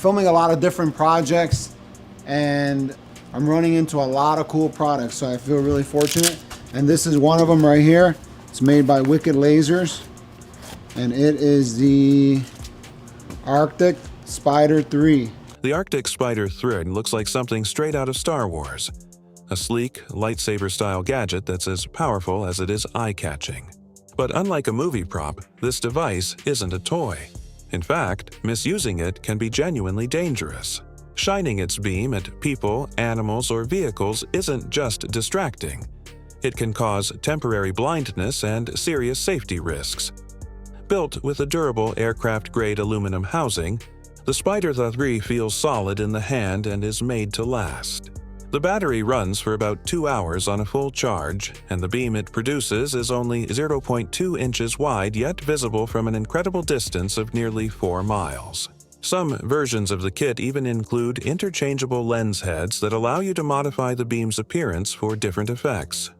filming a lot of different projects, and I'm running into a lot of cool products, so I feel really fortunate. And this is one of them right here. It's made by Wicked Lasers, and it is the Arctic Spider 3. The Arctic Spider 3 looks like something straight out of Star Wars. A sleek, lightsaber-style gadget that's as powerful as it is eye-catching. But unlike a movie prop, this device isn't a toy. In fact, misusing it can be genuinely dangerous. Shining its beam at people, animals, or vehicles isn't just distracting. It can cause temporary blindness and serious safety risks. Built with a durable aircraft-grade aluminum housing, the Spider 3 feels solid in the hand and is made to last. The battery runs for about 2 hours on a full charge, and the beam it produces is only 0.2 inches wide yet visible from an incredible distance of nearly 4 miles. Some versions of the kit even include interchangeable lens heads that allow you to modify the beam's appearance for different effects.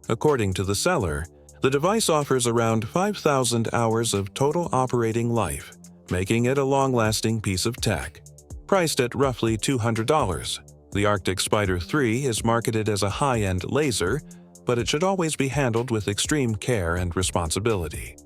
According to the seller, the device offers around 5,000 hours of total operating life, making it a long-lasting piece of tech. Priced at roughly $200, the Arctic Spider 3 is marketed as a high-end laser, but it should always be handled with extreme care and responsibility.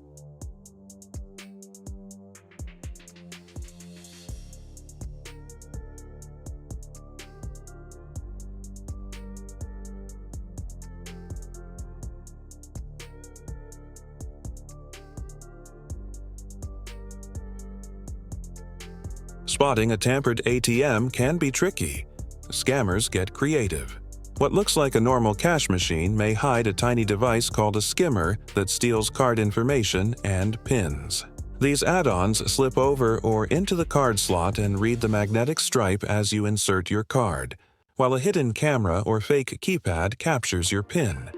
Spotting a tampered ATM can be tricky. Scammers get creative. What looks like a normal cash machine may hide a tiny device called a skimmer that steals card information and PINs. These add-ons slip over or into the card slot and read the magnetic stripe as you insert your card, while a hidden camera or fake keypad captures your PIN.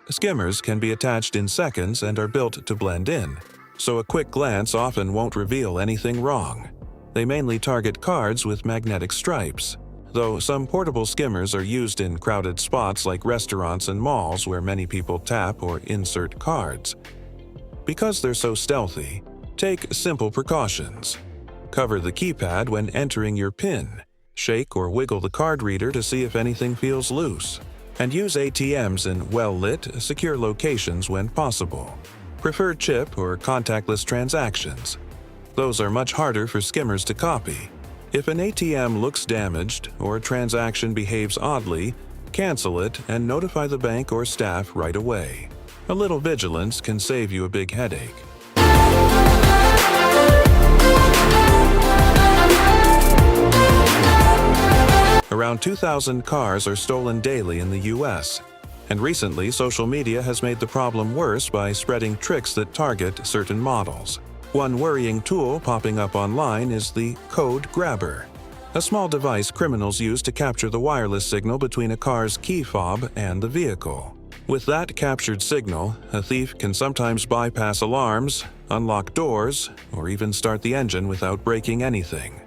Skimmers can be attached in seconds and are built to blend in, so a quick glance often won't reveal anything wrong. They mainly target cards with magnetic stripes, though some portable skimmers are used in crowded spots like restaurants and malls where many people tap or insert cards. Because they're so stealthy, take simple precautions. Cover the keypad when entering your PIN, shake or wiggle the card reader to see if anything feels loose, and use ATMs in well-lit, secure locations when possible. Prefer chip or contactless transactions. Those are much harder for skimmers to copy. If an ATM looks damaged or a transaction behaves oddly, cancel it and notify the bank or staff right away. A little vigilance can save you a big headache. Around 2,000 cars are stolen daily in the US, and recently social media has made the problem worse by spreading tricks that target certain models. One worrying tool popping up online is the code grabber, a small device criminals use to capture the wireless signal between a car's key fob and the vehicle. With that captured signal, a thief can sometimes bypass alarms, unlock doors, or even start the engine without breaking anything.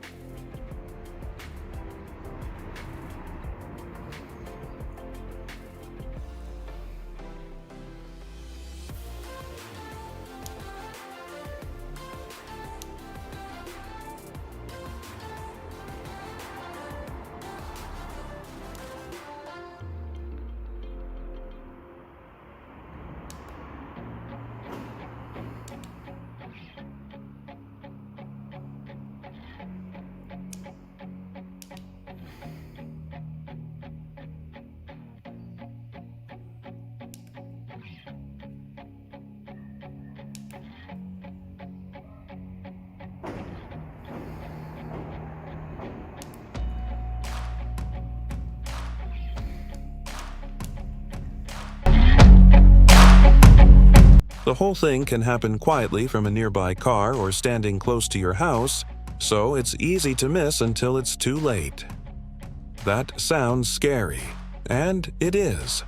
The whole thing can happen quietly from a nearby car or standing close to your house, so it's easy to miss until it's too late. That sounds scary, and it is.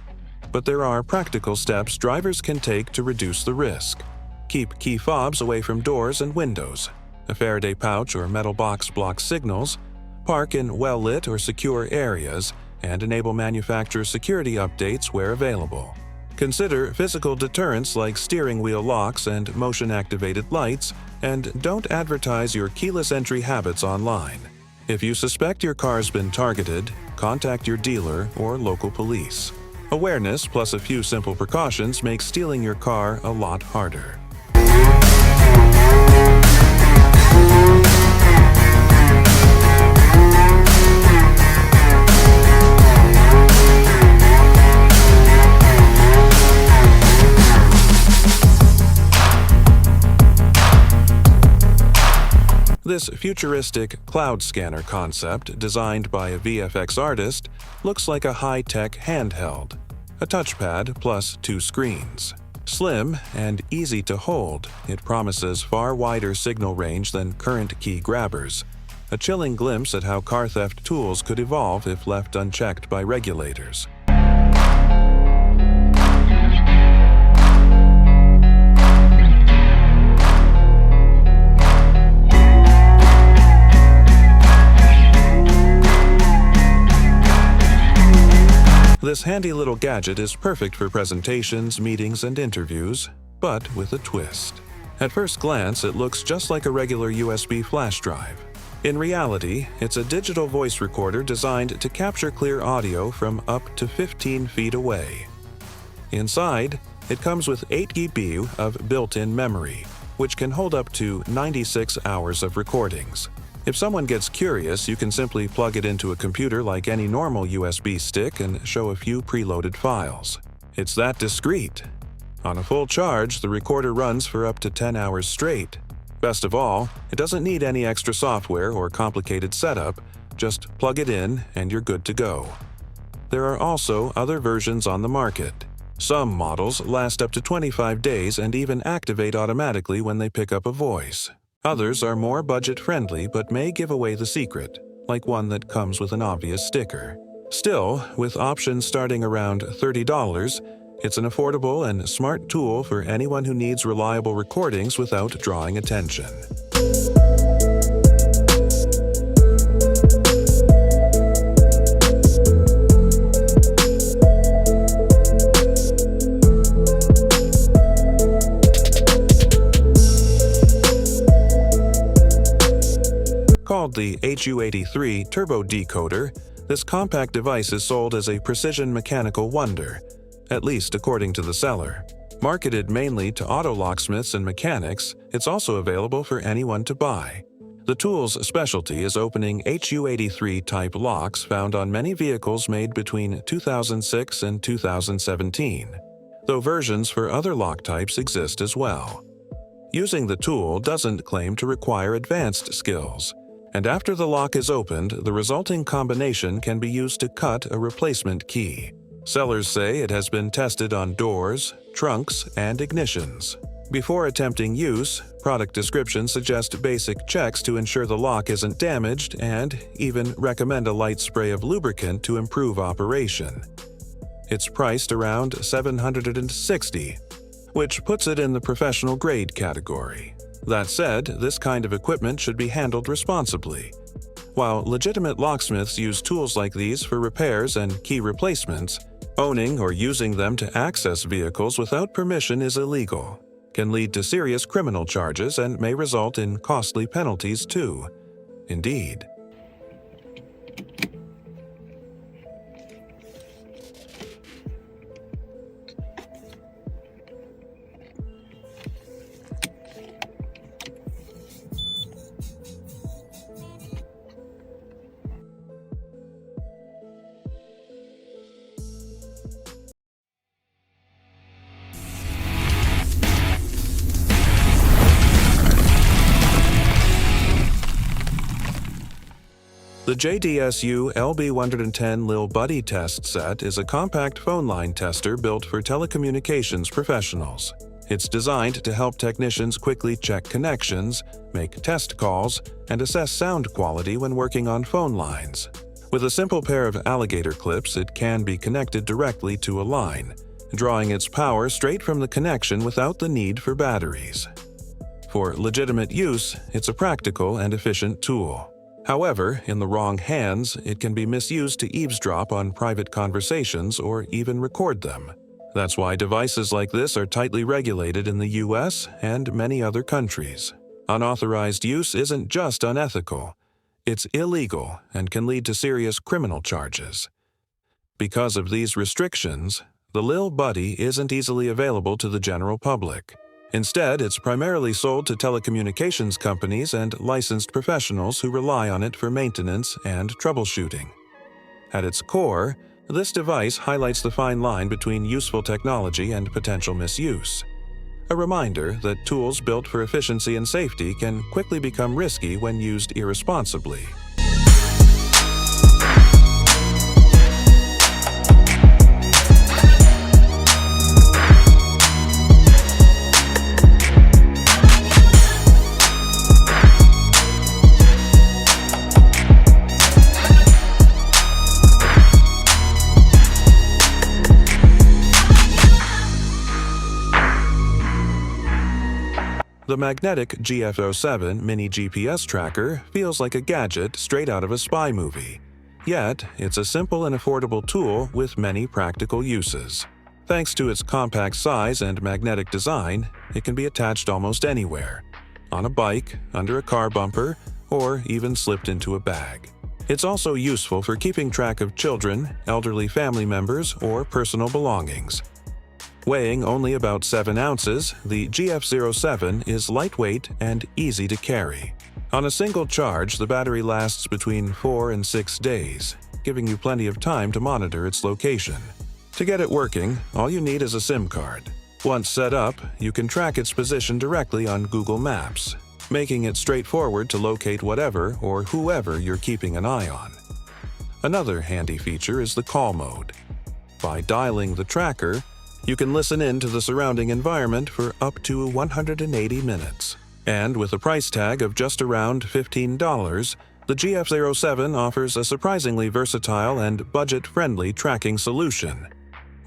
But there are practical steps drivers can take to reduce the risk. Keep key fobs away from doors and windows. A Faraday pouch or metal box blocks signals. Park in well-lit or secure areas, and enable manufacturer security updates where available. Consider physical deterrents like steering wheel locks and motion-activated lights, and don't advertise your keyless entry habits online. If you suspect your car's been targeted, contact your dealer or local police. Awareness plus a few simple precautions makes stealing your car a lot harder. This futuristic cloud scanner concept, designed by a VFX artist, looks like a high-tech handheld, a touchpad plus 2 screens. Slim and easy to hold, it promises far wider signal range than current key grabbers, a chilling glimpse at how car theft tools could evolve if left unchecked by regulators. This handy little gadget is perfect for presentations, meetings, and interviews, but with a twist. At first glance, it looks just like a regular USB flash drive. In reality, it's a digital voice recorder designed to capture clear audio from up to 15 feet away. Inside, it comes with 8 GB of built-in memory, which can hold up to 96 hours of recordings. If someone gets curious, you can simply plug it into a computer like any normal USB stick and show a few preloaded files. It's that discreet. On a full charge, the recorder runs for up to 10 hours straight. Best of all, it doesn't need any extra software or complicated setup, just plug it in and you're good to go. There are also other versions on the market. Some models last up to 25 days and even activate automatically when they pick up a voice. Others are more budget-friendly but may give away the secret, like one that comes with an obvious sticker. Still, with options starting around $30, it's an affordable and smart tool for anyone who needs reliable recordings without drawing attention. Called the HU83 Turbo Decoder, this compact device is sold as a precision mechanical wonder, at least according to the seller. Marketed mainly to auto locksmiths and mechanics, it's also available for anyone to buy. The tool's specialty is opening HU83-type locks found on many vehicles made between 2006 and 2017, though versions for other lock types exist as well. Using the tool doesn't claim to require advanced skills, and after the lock is opened, the resulting combination can be used to cut a replacement key. Sellers say it has been tested on doors, trunks, and ignitions. Before attempting use, product descriptions suggest basic checks to ensure the lock isn't damaged and even recommend a light spray of lubricant to improve operation. It's priced around $760, which puts it in the professional grade category. That said, this kind of equipment should be handled responsibly. While legitimate locksmiths use tools like these for repairs and key replacements, owning or using them to access vehicles without permission is illegal, can lead to serious criminal charges, and may result in costly penalties too. Indeed. The JDSU LB110 Lil Buddy test set is a compact phone line tester built for telecommunications professionals. It's designed to help technicians quickly check connections, make test calls, and assess sound quality when working on phone lines. With a simple pair of alligator clips, it can be connected directly to a line, drawing its power straight from the connection without the need for batteries. For legitimate use, it's a practical and efficient tool. However, in the wrong hands, it can be misused to eavesdrop on private conversations or even record them. That's why devices like this are tightly regulated in the US and many other countries. Unauthorized use isn't just unethical. It's illegal and can lead to serious criminal charges. Because of these restrictions, the Lil Buddy isn't easily available to the general public. Instead, it's primarily sold to telecommunications companies and licensed professionals who rely on it for maintenance and troubleshooting. At its core, this device highlights the fine line between useful technology and potential misuse. A reminder that tools built for efficiency and safety can quickly become risky when used irresponsibly. The magnetic GF07 mini GPS tracker feels like a gadget straight out of a spy movie. Yet, it's a simple and affordable tool with many practical uses. Thanks to its compact size and magnetic design, it can be attached almost anywhere – on a bike, under a car bumper, or even slipped into a bag. It's also useful for keeping track of children, elderly family members, or personal belongings. Weighing only about 7 ounces, the GF07 is lightweight and easy to carry. On a single charge, the battery lasts between 4 and 6 days, giving you plenty of time to monitor its location. To get it working, all you need is a SIM card. Once set up, you can track its position directly on Google Maps, making it straightforward to locate whatever or whoever you're keeping an eye on. Another handy feature is the call mode. By dialing the tracker, you can listen in to the surrounding environment for up to 180 minutes. And with a price tag of just around $15, the GF07 offers a surprisingly versatile and budget-friendly tracking solution.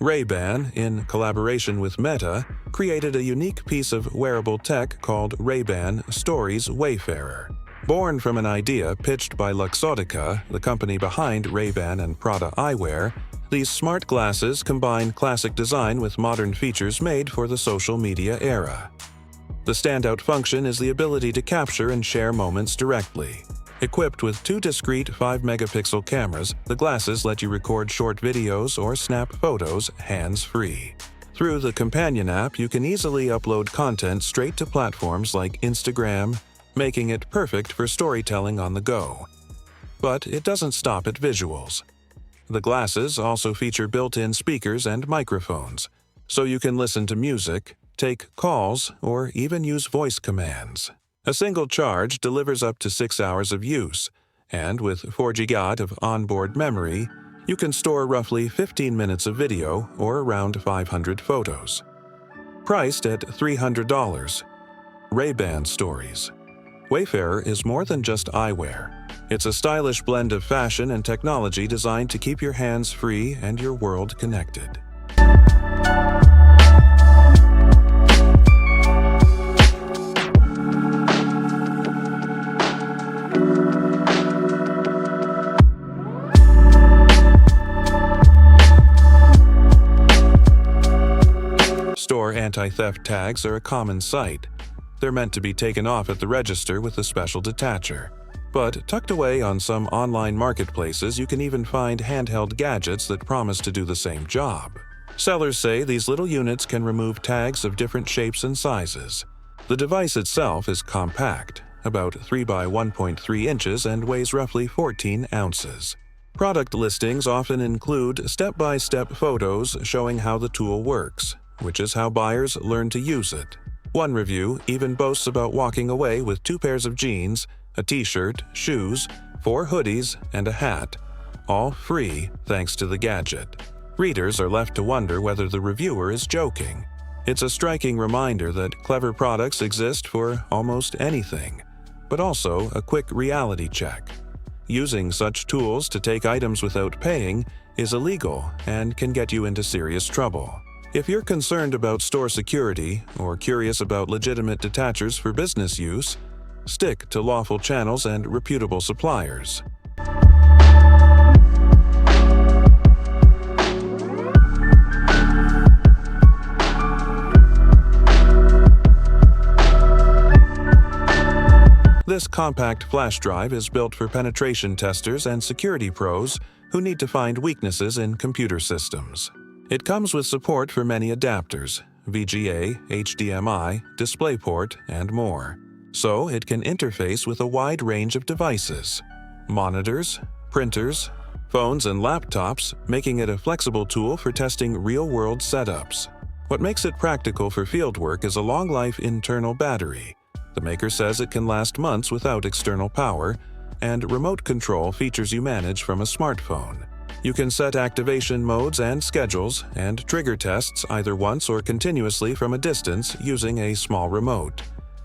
Ray-Ban, in collaboration with Meta, created a unique piece of wearable tech called Ray-Ban Stories Wayfarer. Born from an idea pitched by Luxottica, the company behind Ray-Ban and Prada eyewear, these smart glasses combine classic design with modern features made for the social media era. The standout function is the ability to capture and share moments directly. Equipped with 2 discrete 5-megapixel cameras, the glasses let you record short videos or snap photos hands-free. Through the companion app, you can easily upload content straight to platforms like Instagram, making it perfect for storytelling on the go. But it doesn't stop at visuals. The glasses also feature built-in speakers and microphones, so you can listen to music, take calls, or even use voice commands. A single charge delivers up to 6 hours of use, and with 4 GB of onboard memory, you can store roughly 15 minutes of video or around 500 photos. Priced at $300, Ray-Ban Stories. Wayfarer is more than just eyewear. It's a stylish blend of fashion and technology designed to keep your hands free and your world connected. Store anti-theft tags are a common sight. They're meant to be taken off at the register with a special detacher. But tucked away on some online marketplaces, you can even find handheld gadgets that promise to do the same job. Sellers say these little units can remove tags of different shapes and sizes. The device itself is compact, about 3 by 1.3 inches, and weighs roughly 14 ounces. Product listings often include step-by-step photos showing how the tool works, which is how buyers learn to use it. One review even boasts about walking away with 2 pairs of jeans, a t-shirt, shoes, 4 hoodies, and a hat, all free thanks to the gadget. Readers are left to wonder whether the reviewer is joking. It's a striking reminder that clever products exist for almost anything, but also a quick reality check. Using such tools to take items without paying is illegal and can get you into serious trouble. If you're concerned about store security or curious about legitimate detachers for business use, stick to lawful channels and reputable suppliers. This compact flash drive is built for penetration testers and security pros who need to find weaknesses in computer systems. It comes with support for many adapters, VGA, HDMI, DisplayPort, and more, so it can interface with a wide range of devices, monitors, printers, phones, and laptops, making it a flexible tool for testing real-world setups. What makes it practical for fieldwork is a long-life internal battery. The maker says it can last months without external power, and remote control features you manage from a smartphone. You can set activation modes and schedules, and trigger tests either once or continuously from a distance using a small remote.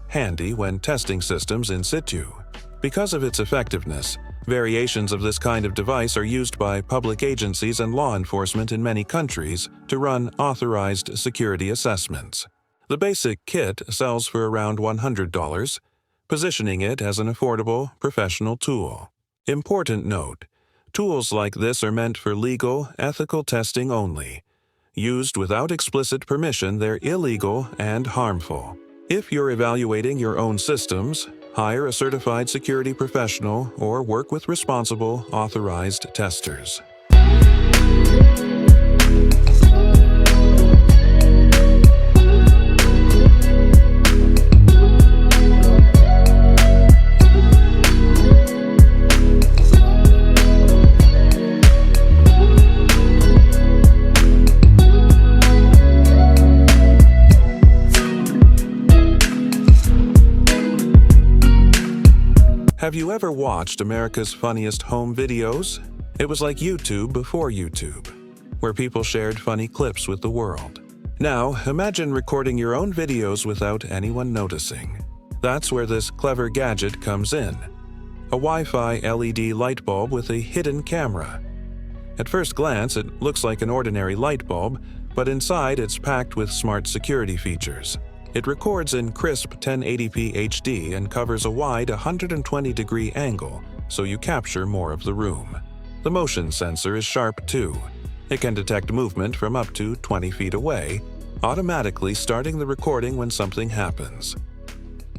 Handy when testing systems in situ. Because of its effectiveness, variations of this kind of device are used by public agencies and law enforcement in many countries to run authorized security assessments. The basic kit sells for around $100, positioning it as an affordable, professional tool. Important note: tools like this are meant for legal, ethical testing only. Used without explicit permission, they're illegal and harmful. If you're evaluating your own systems, hire a certified security professional or work with responsible, authorized testers. Have you ever watched America's Funniest Home Videos? It was like YouTube before YouTube, where people shared funny clips with the world. Now, imagine recording your own videos without anyone noticing. That's where this clever gadget comes in. A Wi-Fi LED light bulb with a hidden camera. At first glance, it looks like an ordinary light bulb, but inside it's packed with smart security features. It records in crisp 1080p HD and covers a wide 120-degree angle, so you capture more of the room. The motion sensor is sharp too. It can detect movement from up to 20 feet away, automatically starting the recording when something happens.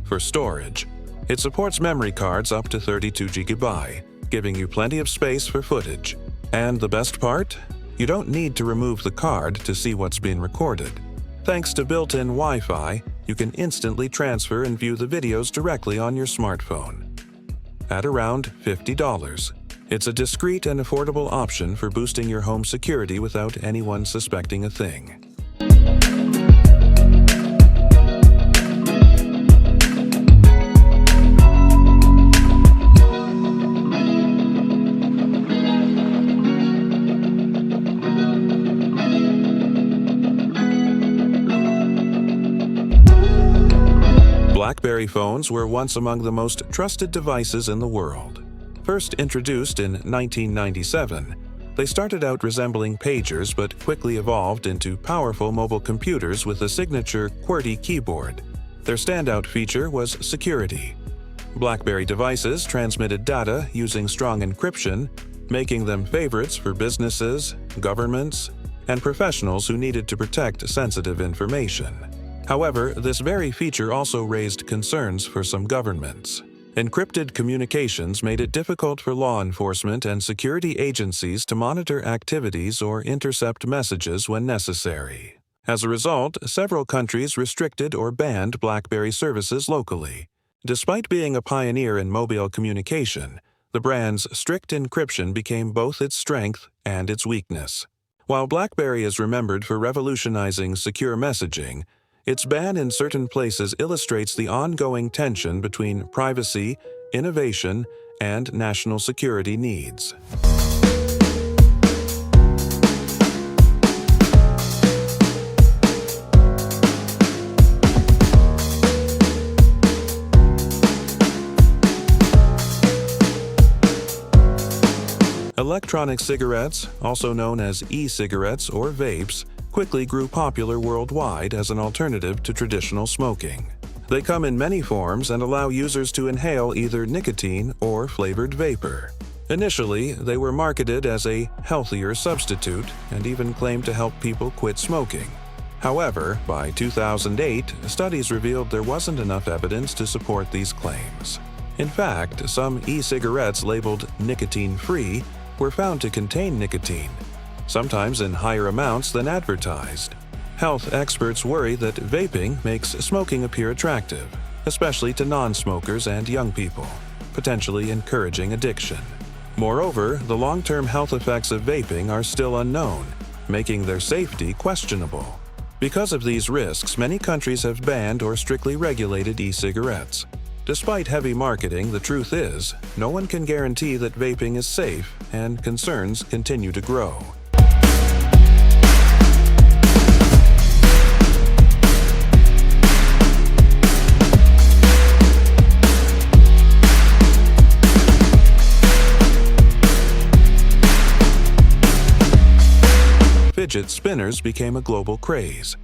For storage, it supports memory cards up to 32 GB, giving you plenty of space for footage. And the best part? You don't need to remove the card to see what's being recorded. Thanks to built-in Wi-Fi, you can instantly transfer and view the videos directly on your smartphone. At around $50, it's a discreet and affordable option for boosting your home security without anyone suspecting a thing. BlackBerry phones were once among the most trusted devices in the world. First introduced in 1997, they started out resembling pagers but quickly evolved into powerful mobile computers with a signature QWERTY keyboard. Their standout feature was security. BlackBerry devices transmitted data using strong encryption, making them favorites for businesses, governments, and professionals who needed to protect sensitive information. However, this very feature also raised concerns for some governments. Encrypted communications made it difficult for law enforcement and security agencies to monitor activities or intercept messages when necessary. As a result, several countries restricted or banned BlackBerry services locally. Despite being a pioneer in mobile communication, the brand's strict encryption became both its strength and its weakness. While BlackBerry is remembered for revolutionizing secure messaging, its ban in certain places illustrates the ongoing tension between privacy, innovation, and national security needs. Electronic cigarettes, also known as e-cigarettes or vapes, quickly grew popular worldwide as an alternative to traditional smoking. They come in many forms and allow users to inhale either nicotine or flavored vapor. Initially, they were marketed as a healthier substitute and even claimed to help people quit smoking. However, by 2008, studies revealed there wasn't enough evidence to support these claims. In fact, some e-cigarettes labeled nicotine-free were found to contain nicotine, sometimes in higher amounts than advertised. Health experts worry that vaping makes smoking appear attractive, especially to non-smokers and young people, potentially encouraging addiction. Moreover, the long-term health effects of vaping are still unknown, making their safety questionable. Because of these risks, many countries have banned or strictly regulated e-cigarettes. Despite heavy marketing, the truth is, no one can guarantee that vaping is safe, and concerns continue to grow. Fidget spinners became a global craze,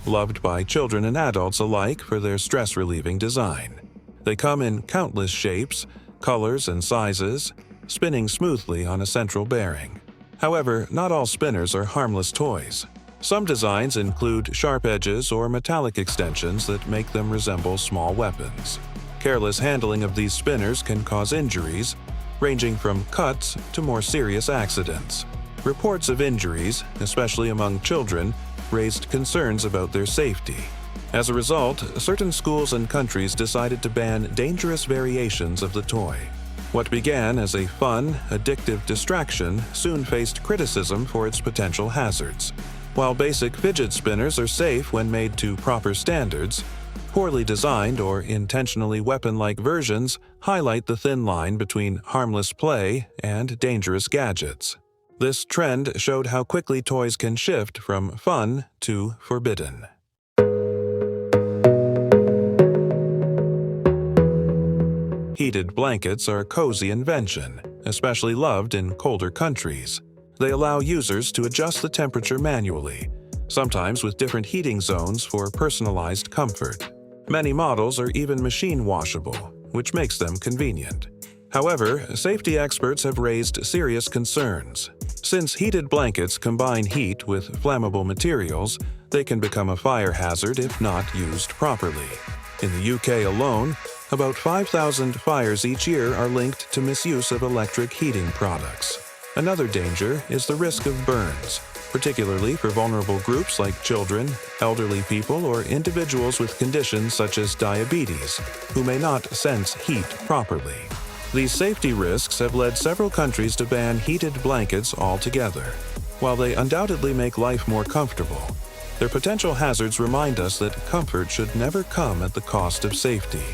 loved by children and adults alike for their stress-relieving design. They come in countless shapes, colors, and sizes, spinning smoothly on a central bearing. However, not all spinners are harmless toys. Some designs include sharp edges or metallic extensions that make them resemble small weapons. Careless handling of these spinners can cause injuries, ranging from cuts to more serious accidents. Reports of injuries, especially among children, raised concerns about their safety. As a result, certain schools and countries decided to ban dangerous variations of the toy. What began as a fun, addictive distraction soon faced criticism for its potential hazards. While basic fidget spinners are safe when made to proper standards, poorly designed or intentionally weapon-like versions highlight the thin line between harmless play and dangerous gadgets. This trend showed how quickly toys can shift from fun to forbidden. Heated blankets are a cozy invention, especially loved in colder countries. They allow users to adjust the temperature manually, sometimes with different heating zones for personalized comfort. Many models are even machine washable, which makes them convenient. However, safety experts have raised serious concerns. Since heated blankets combine heat with flammable materials, they can become a fire hazard if not used properly. In the UK alone, about 5,000 fires each year are linked to misuse of electric heating products. Another danger is the risk of burns, particularly for vulnerable groups like children, elderly people, or individuals with conditions such as diabetes, who may not sense heat properly. These safety risks have led several countries to ban heated blankets altogether. While they undoubtedly make life more comfortable, their potential hazards remind us that comfort should never come at the cost of safety.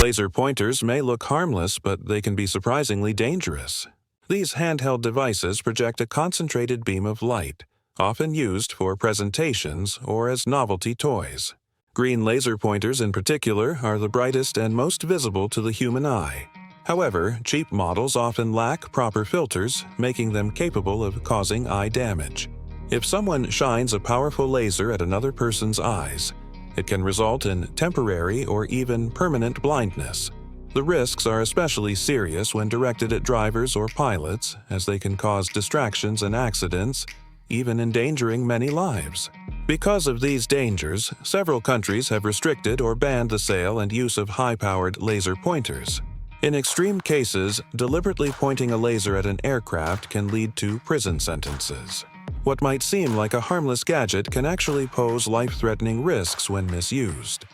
Laser pointers may look harmless, but they can be surprisingly dangerous. These handheld devices project a concentrated beam of light, often used for presentations or as novelty toys. Green laser pointers in particular are the brightest and most visible to the human eye. However, cheap models often lack proper filters, making them capable of causing eye damage. If someone shines a powerful laser at another person's eyes, it can result in temporary or even permanent blindness. The risks are especially serious when directed at drivers or pilots, as they can cause distractions and accidents, even endangering many lives. Because of these dangers, several countries have restricted or banned the sale and use of high-powered laser pointers. In extreme cases, deliberately pointing a laser at an aircraft can lead to prison sentences. What might seem like a harmless gadget can actually pose life-threatening risks when misused.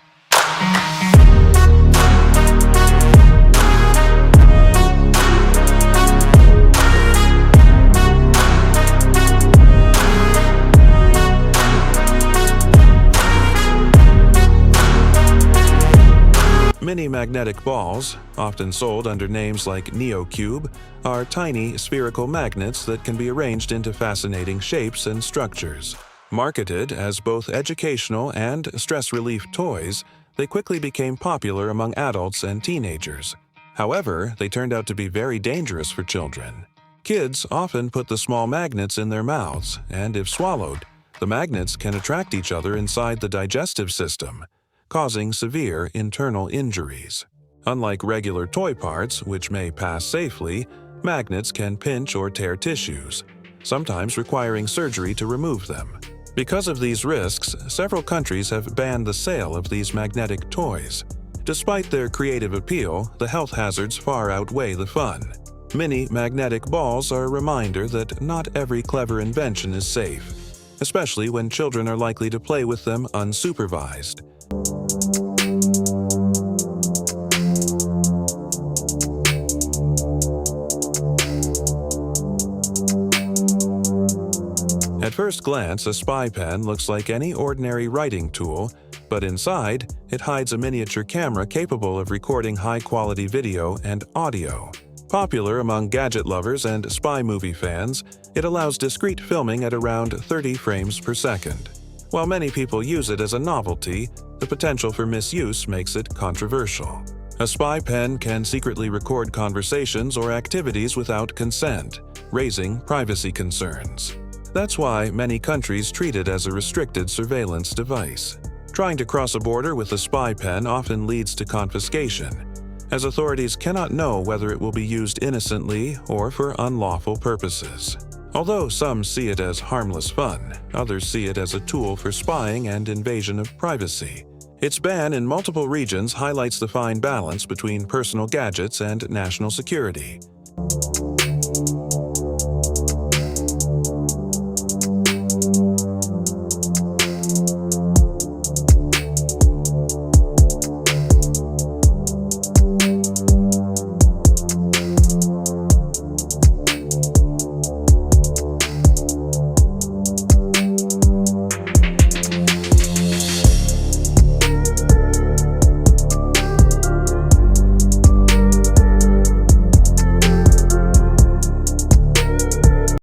Mini magnetic balls, often sold under names like NeoCube, are tiny spherical magnets that can be arranged into fascinating shapes and structures. Marketed as both educational and stress relief toys, they quickly became popular among adults and teenagers. However, they turned out to be very dangerous for children. Kids often put the small magnets in their mouths, and if swallowed, the magnets can attract each other inside the digestive system, causing severe internal injuries. Unlike regular toy parts, which may pass safely, magnets can pinch or tear tissues, sometimes requiring surgery to remove them. Because of these risks, several countries have banned the sale of these magnetic toys. Despite their creative appeal, the health hazards far outweigh the fun. Mini magnetic balls are a reminder that not every clever invention is safe, especially when children are likely to play with them unsupervised. At first glance, a spy pen looks like any ordinary writing tool, but inside, it hides a miniature camera capable of recording high-quality video and audio. Popular among gadget lovers and spy movie fans, it allows discreet filming at around 30 frames per second. While many people use it as a novelty, the potential for misuse makes it controversial. A spy pen can secretly record conversations or activities without consent, raising privacy concerns. That's why many countries treat it as a restricted surveillance device. Trying to cross a border with a spy pen often leads to confiscation, as authorities cannot know whether it will be used innocently or for unlawful purposes. Although some see it as harmless fun, others see it as a tool for spying and invasion of privacy. Its ban in multiple regions highlights the fine balance between personal gadgets and national security.